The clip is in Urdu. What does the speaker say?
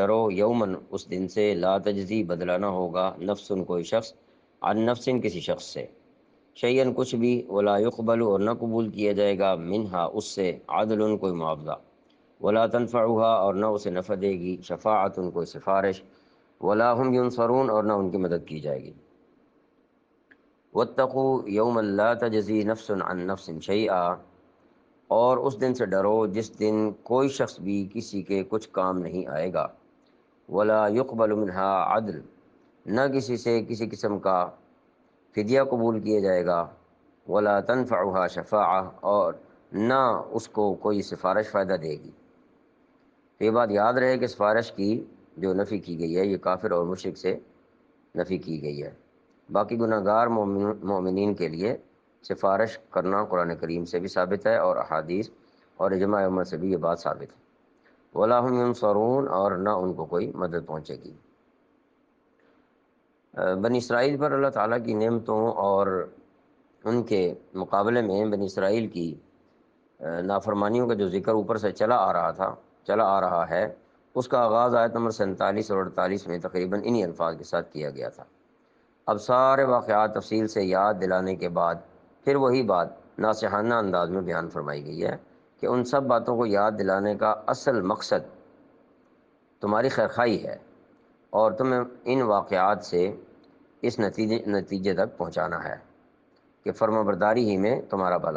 ڈرو یومن، اس دن سے، لا تجزی بدلہ نہ ہوگا، نفس کوئی شخص، عن نفس کسی شخص سے، شیئن کچھ بھی، ولا یقبل اور نہ قبول کیا جائے گا، منہا اس سے، عدل کوئی معاوضہ، ولا تنفعها اور نہ اسے نفع دے گی، شفاعت کوئی سفارش، ولا هم ینصرون اور نہ ان کی مدد کی جائے گی۔ واتقوا یوما لا تجزی نفس عن نفس شیئا، اور اس دن سے ڈرو جس دن کوئی شخص بھی کسی کے کچھ کام نہیں آئے گا، ولا یقبل منها عدل، نہ کسی سے کسی قسم کا فدیہ قبول کیا جائے گا، ولا تنفعها شفاعہ اور نہ اس کو کوئی سفارش فائدہ دے گی۔ تو یہ بات یاد رہے کہ سفارش کی جو نفی کی گئی ہے یہ کافر اور مشرک سے نفی کی گئی ہے۔ باقی گناہ گار مومنین کے لیے سفارش کرنا قرآن کریم سے بھی ثابت ہے اور احادیث اور اجماع امت سے بھی یہ بات ثابت ہے۔ ولا هم ینصرون اور نہ ان کو کوئی مدد پہنچے گی۔ بنی اسرائیل پر اللہ تعالیٰ کی نعمتوں اور ان کے مقابلے میں بنی اسرائیل کی نافرمانیوں کا جو ذکر اوپر سے چلا آ رہا ہے، اس کا آغاز آیت نمبر 47 اور 48 میں تقریباً انہی الفاظ کے ساتھ کیا گیا تھا۔ اب سارے واقعات تفصیل سے یاد دلانے کے بعد پھر وہی بات ناصحانہ انداز میں بیان فرمائی گئی ہے کہ ان سب باتوں کو یاد دلانے کا اصل مقصد تمہاری خیرخواہی ہے اور تمہیں ان واقعات سے اس نتیجے تک پہنچانا ہے کہ فرما برداری ہی میں تمہارا بھلا